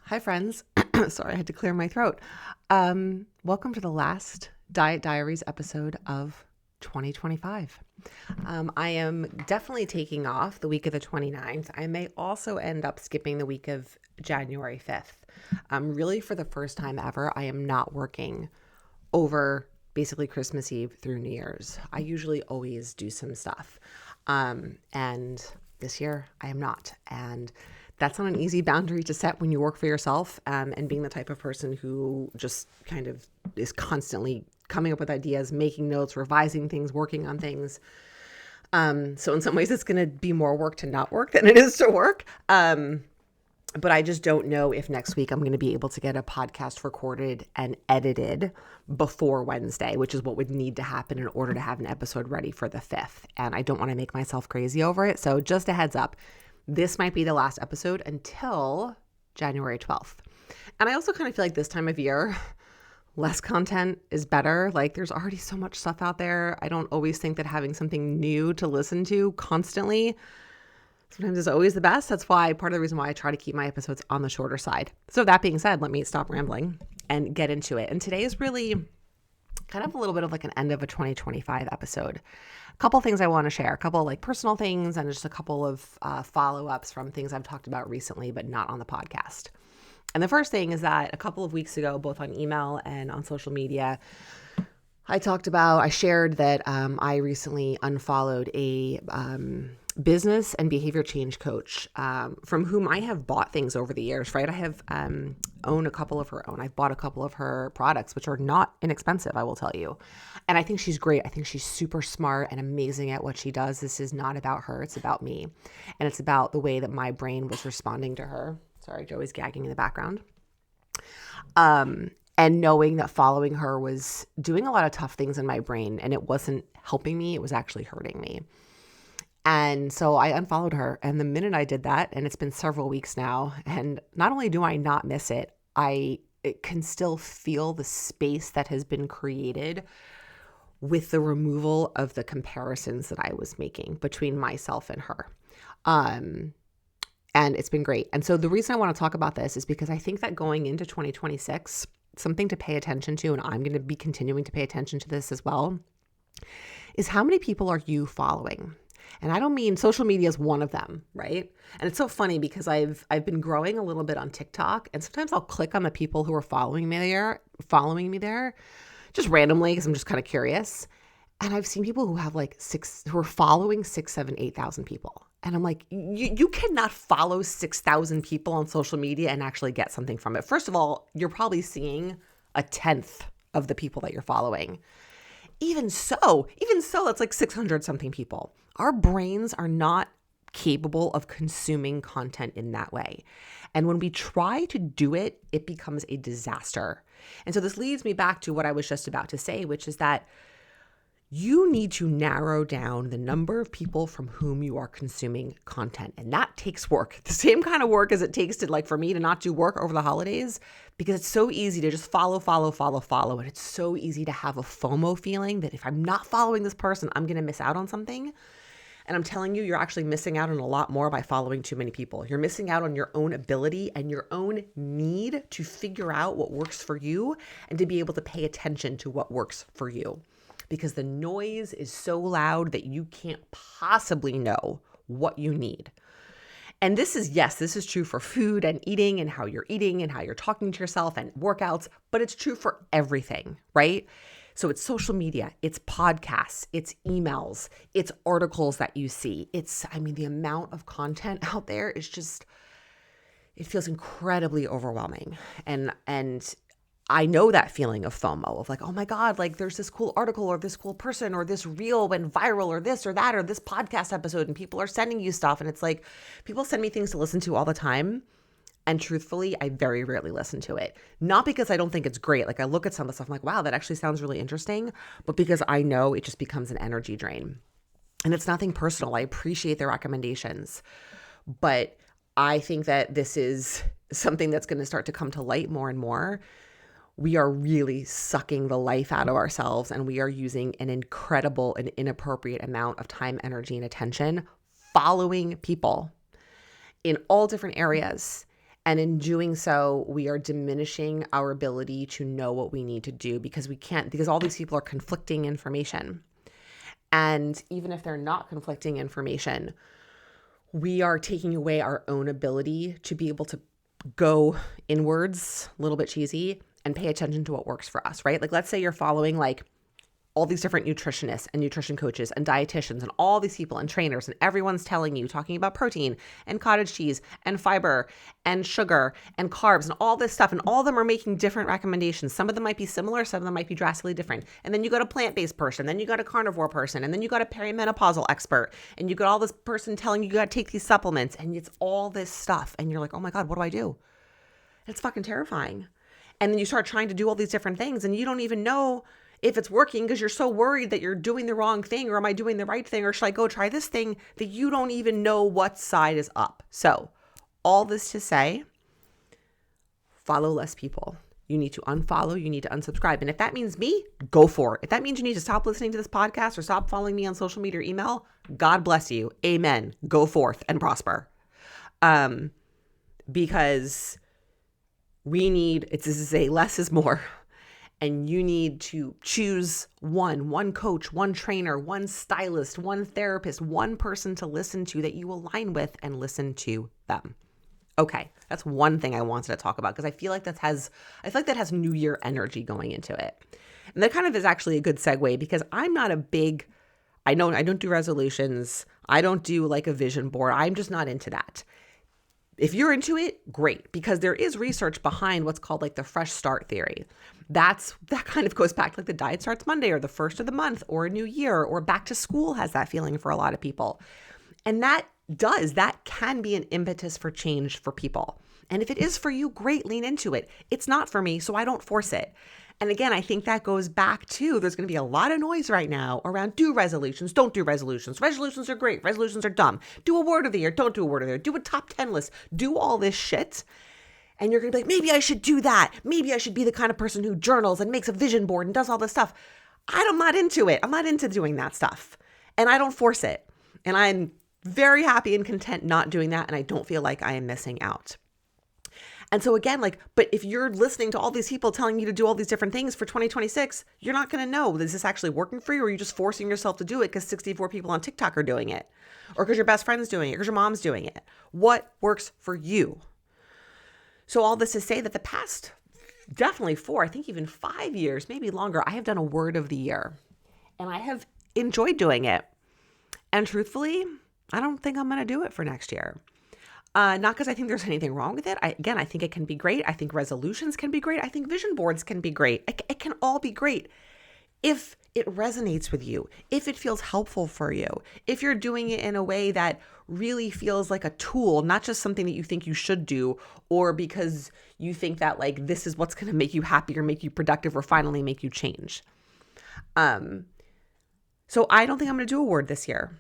Hi, friends. Sorry, I had to clear my throat. Welcome to the last Diet Diaries episode of 2025. I am definitely taking off the week of the 29th. I may also end up skipping the week of January 5th. Really, for the first time ever, I am not working over basically Christmas Eve through New Year's. I usually always do some stuff. And this year I am not. And that's not an easy boundary to set when you work for yourself, and being the type of person who just kind of is constantly coming up with ideas, making notes, revising things, working on things. So in some ways it's going to be more work to not work than it is to work. But I just don't know if next week I'm going to be able to get a podcast recorded and edited before Wednesday, which is what would need to happen in order to have an episode ready for the 5th. And I don't want to make myself crazy over it. So just a heads up, this might be the last episode until January 12th. And I also kind of feel like this time of year, less content is better. Like there's already so much stuff out there. I don't always think that having something new to listen to constantly sometimes is always the best. That's why part of the reason why I try to keep my episodes on the shorter side. So that being said, let me stop rambling and get into it. And today is really kind of a little bit of like an end of a 2025 episode. A couple things I want to share, a couple like personal things and just a couple of follow-ups from things I've talked about recently, but not on the podcast. And the first thing is that a couple of weeks ago, both on email and on social media, I shared that I recently unfollowed a business and behavior change coach from whom I have bought things over the years, right? I have owned a couple of her own. I've bought a couple of her products, which are not inexpensive, I will tell you. And I think she's great. I think she's super smart and amazing at what she does. This is not about her. It's about me. And it's about the way that my brain was responding to her. Sorry, Joey's gagging in the background. And knowing that following her was doing a lot of tough things in my brain, and it wasn't helping me, it was actually hurting me. And so I unfollowed her. And the minute I did that, and it's been several weeks now, and not only do I not miss it, it can still feel the space that has been created with the removal of the comparisons that I was making between myself and her. And it's been great. And so the reason I want to talk about this is because I think that going into 2026, something to pay attention to, and I'm going to be continuing to pay attention to this as well, is how many people are you following? And I don't mean social media is one of them, right? And it's so funny because I've been growing a little bit on TikTok, and sometimes I'll click on the people who are following me there, just randomly because I'm just kind of curious. And I've seen people who are following 6, 7, 8,000 people. And I'm like, you cannot follow 6,000 people on social media and actually get something from it. First of all, you're probably seeing a tenth of the people that you're following. Even so, that's like 600 something people. Our brains are not capable of consuming content in that way. And when we try to do it, it becomes a disaster. And so this leads me back to what I was just about to say, which is that you need to narrow down the number of people from whom you are consuming content. And that takes work. The same kind of work as it takes to, like, for me to not do work over the holidays, because it's so easy to just follow. And it's so easy to have a FOMO feeling that if I'm not following this person, I'm going to miss out on something. And I'm telling you, you're actually missing out on a lot more by following too many people. You're missing out on your own ability and your own need to figure out what works for you and to be able to pay attention to what works for you. Because the noise is so loud that you can't possibly know what you need. And this is true for food and eating and how you're talking to yourself and workouts, but it's true for everything, right? So it's social media, it's podcasts, it's emails, it's articles that you see. The amount of content out there is just, it feels incredibly overwhelming. And I know that feeling of FOMO of like, oh my God, like there's this cool article or this cool person or this reel went viral or this or that or this podcast episode and people are sending you stuff. And it's like, people send me things to listen to all the time. And truthfully, I very rarely listen to it. Not because I don't think it's great. Like I look at some of the stuff, I'm like, wow, that actually sounds really interesting. But because I know it just becomes an energy drain. And it's nothing personal. I appreciate their recommendations. But I think that this is something that's going to start to come to light more and more. We are really sucking the life out of ourselves, and we are using an incredible and inappropriate amount of time, energy, and attention following people in all different areas. And in doing so, we are diminishing our ability to know what we need to do because because all these people are conflicting information. And even if they're not conflicting information, we are taking away our own ability to be able to go inwards, a little bit cheesy, and pay attention to what works for us, right? Like, let's say you're following like all these different nutritionists and nutrition coaches and dietitians and all these people and trainers, and everyone's telling you, talking about protein and cottage cheese and fiber and sugar and carbs and all this stuff. And all of them are making different recommendations. Some of them might be similar. Some of them might be drastically different. And then you got a plant-based person, then you got a carnivore person, and then you got a perimenopausal expert, and you got all this person telling you got to take these supplements, and it's all this stuff. And you're like, oh my God, what do I do? It's fucking terrifying. And then you start trying to do all these different things, and you don't even know if it's working because you're so worried that you're doing the wrong thing, or am I doing the right thing, or should I go try this thing, that you don't even know what side is up. So all this to say, follow less people. You need to unfollow, you need to unsubscribe. And if that means me, go for it. If that means you need to stop listening to this podcast or stop following me on social media or email, God bless you. Amen. Go forth and prosper. Because this is a less is more. And you need to choose one coach, one trainer, one stylist, one therapist, one person to listen to that you align with, and listen to them. Okay, that's one thing I wanted to talk about because I feel like that has New Year energy going into it. And that kind of is actually a good segue because I don't do resolutions. I don't do like a vision board. I'm just not into that. If you're into it, great, because there is research behind what's called like the fresh start theory. That kind of goes back to like the diet starts Monday or the first of the month or a new year or back to school has that feeling for a lot of people. And that can be an impetus for change for people. And if it is for you, great, lean into it. It's not for me, so I don't force it. And again, I think that goes back to, there's going to be a lot of noise right now around do resolutions, don't do resolutions. Resolutions are great. Resolutions are dumb. Do a word of the year. Don't do a word of the year. Do a top 10 list. Do all this shit. And you're going to be like, maybe I should do that. Maybe I should be the kind of person who journals and makes a vision board and does all this stuff. I'm not into it. I'm not into doing that stuff. And I don't force it. And I'm very happy and content not doing that. And I don't feel like I am missing out. And so again, but if you're listening to all these people telling you to do all these different things for 2026, you're not going to know, is this actually working for you? Or are you just forcing yourself to do it because 64 people on TikTok are doing it? Or because your best friend's doing it? Or because your mom's doing it? What works for you? So all this to say that the past definitely 4, I think even 5 years, maybe longer, I have done a word of the year. And I have enjoyed doing it. And truthfully, I don't think I'm going to do it for next year. Not because I think there's anything wrong with it. I think it can be great. I think resolutions can be great. I think vision boards can be great. It can all be great if it resonates with you, if it feels helpful for you, if you're doing it in a way that really feels like a tool, not just something that you think you should do, or because you think that like this is what's going to make you happy or make you productive or finally make you change. So I don't think I'm going to do a word this year.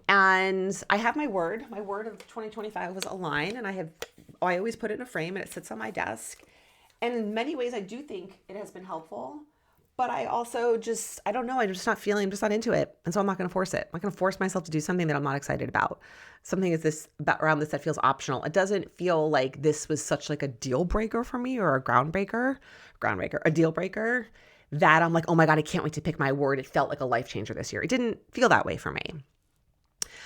And I have my word of 2025 was align, and I always put it in a frame and it sits on my desk. And in many ways I do think it has been helpful, but I also I don't know, I'm just not into it. And so I'm not going to force it. I'm not going to force myself to do something that I'm not excited about. Something around this that feels optional. It doesn't feel like this was such like a deal breaker for me or a a deal breaker that I'm like, oh my God, I can't wait to pick my word. It felt like a life changer this year. It didn't feel that way for me.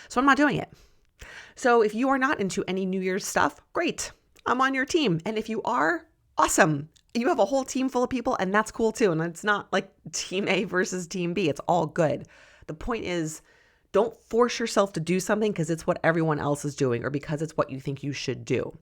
So I'm not doing it. So if you are not into any New Year's stuff, great. I'm on your team. And if you are, awesome. You have a whole team full of people, and that's cool too. And it's not like team A versus team B. It's all good. The point is, don't force yourself to do something because it's what everyone else is doing or because it's what you think you should do.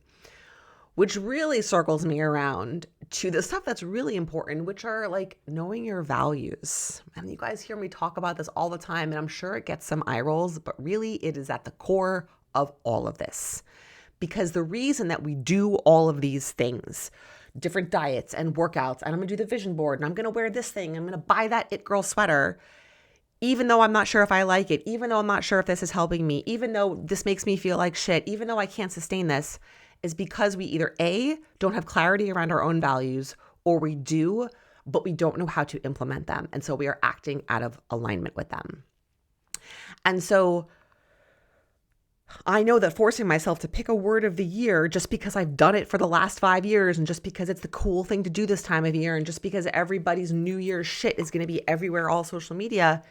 Which really circles me around to the stuff that's really important, which are like knowing your values. And you guys hear me talk about this all the time, and I'm sure it gets some eye rolls, but really it is at the core of all of this. Because the reason that we do all of these things, different diets and workouts, and I'm gonna do the vision board, and I'm gonna wear this thing, I'm gonna buy that It Girl sweater, even though I'm not sure if I like it, even though I'm not sure if this is helping me, even though this makes me feel like shit, even though I can't sustain this, is because we either A, don't have clarity around our own values, or we do, but we don't know how to implement them. And so we are acting out of alignment with them. And so I know that forcing myself to pick a word of the year just because I've done it for the last 5 years and just because it's the cool thing to do this time of year and just because everybody's New Year's shit is going to be everywhere, all social media,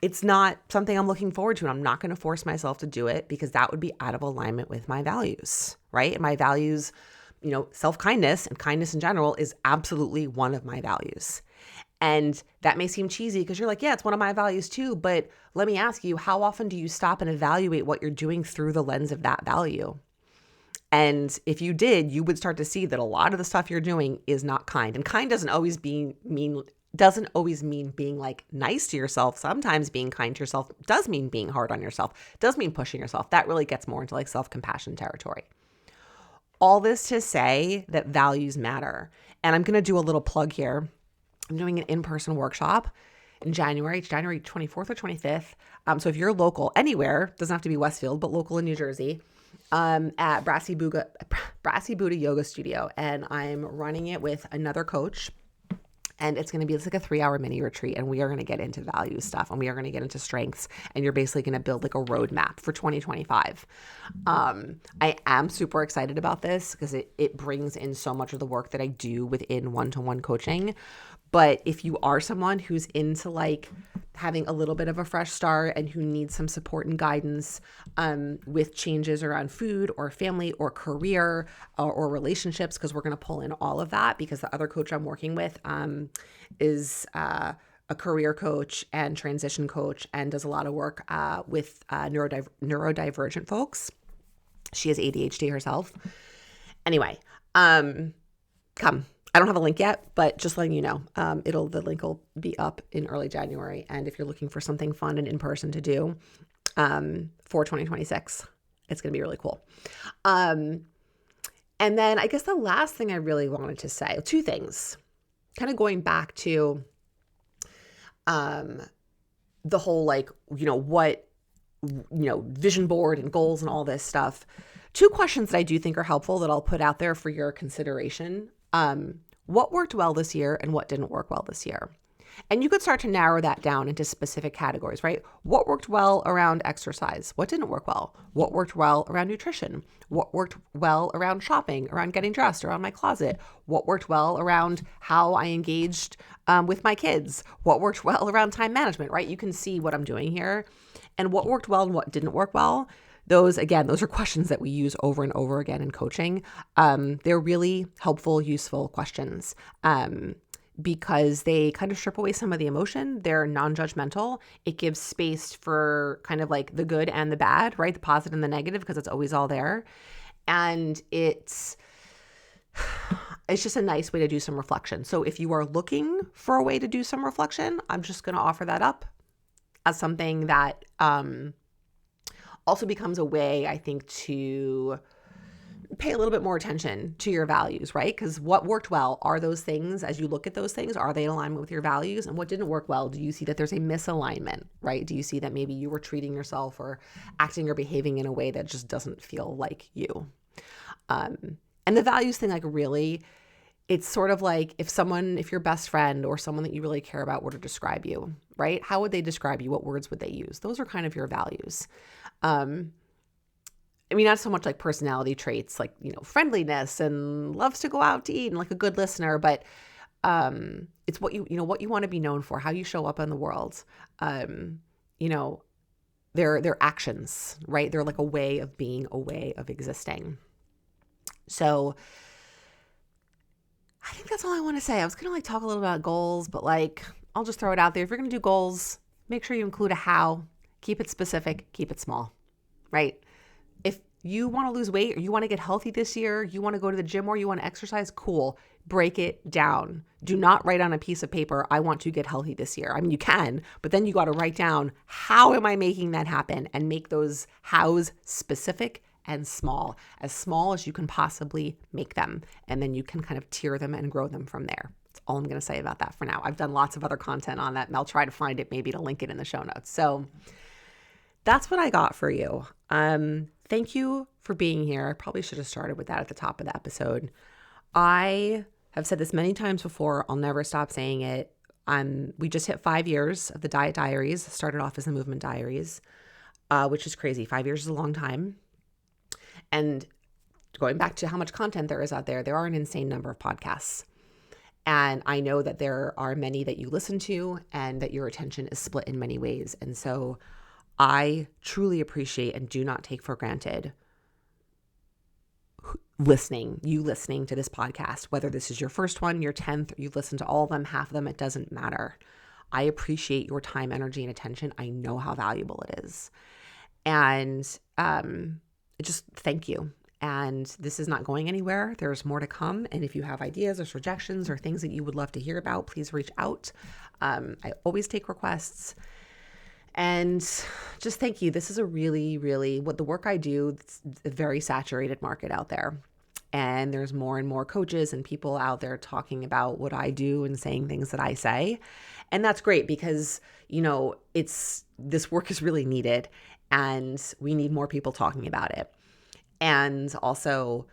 it's not something I'm looking forward to. And I'm not going to force myself to do it because that would be out of alignment with my values, right? And my values, self-kindness and kindness in general is absolutely one of my values. And that may seem cheesy because you're like, yeah, it's one of my values too. But let me ask you, how often do you stop and evaluate what you're doing through the lens of that value? And if you did, you would start to see that a lot of the stuff you're doing is not kind. And kind doesn't always mean being like nice to yourself. Sometimes being kind to yourself does mean being hard on yourself, does mean pushing yourself. That really gets more into like self-compassion territory. All this to say that values matter. And I'm going to do a little plug here. I'm doing an in-person workshop in January. It's January 24th or 25th. So if you're local anywhere, doesn't have to be Westfield, but local in New Jersey, at Brassy Buddha Yoga Studio. And I'm running it with another coach. And it's going to be like a 3-hour mini retreat. And we are going to get into value stuff and we are going to get into strengths. And you're basically going to build like a roadmap for 2025. I am super excited about this because it brings in so much of the work that I do within one-to-one coaching. But if you are someone who's into like having a little bit of a fresh start and who needs some support and guidance with changes around food or family or career or relationships, because we're going to pull in all of that because the other coach I'm working with is a career coach and transition coach and does a lot of work with neurodivergent folks. She has ADHD herself. Anyway, come. I don't have a link yet, but just letting you know, the link will be up in early January. And if you're looking for something fun and in person to do for 2026, it's going to be really cool. And then I guess the last thing I really wanted to say, 2 things, kind of going back to the whole vision board and goals and all this stuff. 2 questions that I do think are helpful that I'll put out there for your consideration. What worked well this year and what didn't work well this year? And you could start to narrow that down into specific categories, right? What worked well around exercise? What didn't work well? What worked well around nutrition? What worked well around shopping, around getting dressed, around my closet? What worked well around how I engaged with my kids? What worked well around time management, right? You can see what I'm doing here. And what worked well and what didn't work well. Those are questions that we use over and over again in coaching. They're really helpful, useful questions because they kind of strip away some of the emotion. They're non-judgmental. It gives space for kind of like the good and the bad, right? The positive and the negative, because it's always all there. And it's just a nice way to do some reflection. So if you are looking for a way to do some reflection, I'm just going to offer that up as something that also becomes a way, I think, to pay a little bit more attention to your values, right? Because what worked well are those things, as you look at those things, are they in alignment with your values? And what didn't work well, do you see that there's a misalignment, right? Do you see that maybe you were treating yourself or acting or behaving in a way that just doesn't feel like you? And the values thing, like really, it's sort of like if your best friend or someone that you really care about were to describe you, right? How would they describe you? What words would they use? Those are kind of your values. Not so much like personality traits, like, friendliness and loves to go out to eat and like a good listener, but it's what what you want to be known for, how you show up in the world. Their actions, right? They're like a way of being, a way of existing. So I think that's all I want to say. I was going to talk a little about goals, but I'll just throw it out there. If you're going to do goals, make sure you include a how, keep it specific, keep it small, right? If you want to lose weight or you want to get healthy this year, you want to go to the gym or you want to exercise, cool. Break it down. Do not write on a piece of paper, I want to get healthy this year. You can, but then you got to write down, how am I making that happen? And make those hows specific and small as you can possibly make them. And then you can kind of tier them and grow them from there. That's all I'm going to say about that for now. I've done lots of other content on that, and I'll try to find it, maybe to link it in the show notes. So that's what I got for you. Thank you for being here. I probably should have started with that at the top of the episode. I have said this many times before. I'll never stop saying it. We just hit 5 years of the Diet Diaries. Started off as the Movement Diaries. which is crazy. 5 years is a long time. And going back to how much content there is out there, there are an insane number of podcasts. And I know that there are many that you listen to and that your attention is split in many ways. And so I truly appreciate and do not take for granted you listening to this podcast, whether this is your first one, your 10th, or you've listened to all of them, half of them, it doesn't matter. I appreciate your time, energy, and attention. I know how valuable it is. And just thank you. And this is not going anywhere. There's more to come. And if you have ideas or suggestions or things that you would love to hear about, please reach out. I always take requests. And just thank you. This is a really, really, what the work I do, it's a very saturated market out there. And there's more and more coaches and people out there talking about what I do and saying things that I say. And that's great because, this work is really needed and we need more people talking about it. And also,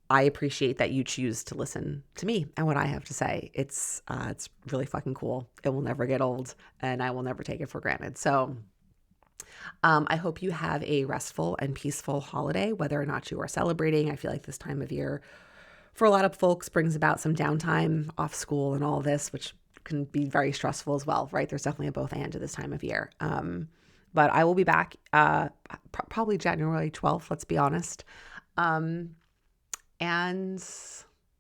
I appreciate that you choose to listen to me and what I have to say. It's really fucking cool. It will never get old and I will never take it for granted. So I hope you have a restful and peaceful holiday, whether or not you are celebrating. I feel like this time of year for a lot of folks brings about some downtime off school and all this, which can be very stressful as well, right? There's definitely a both and to this time of year. But I will be back probably January 12th, let's be honest. And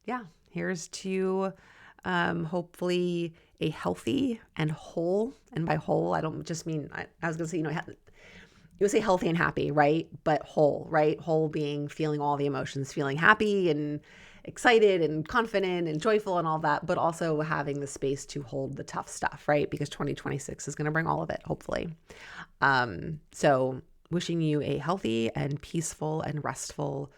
yeah, here's to hopefully a healthy and whole, and by whole, I don't just mean, I was going to say, you would say healthy and happy, right? But whole, right? Whole being feeling all the emotions, feeling happy and excited and confident and joyful and all that, but also having the space to hold the tough stuff, right? Because 2026 is going to bring all of it, hopefully. So wishing you a healthy and peaceful and restful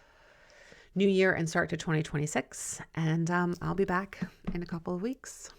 new year and start to 2026. And I'll be back in a couple of weeks.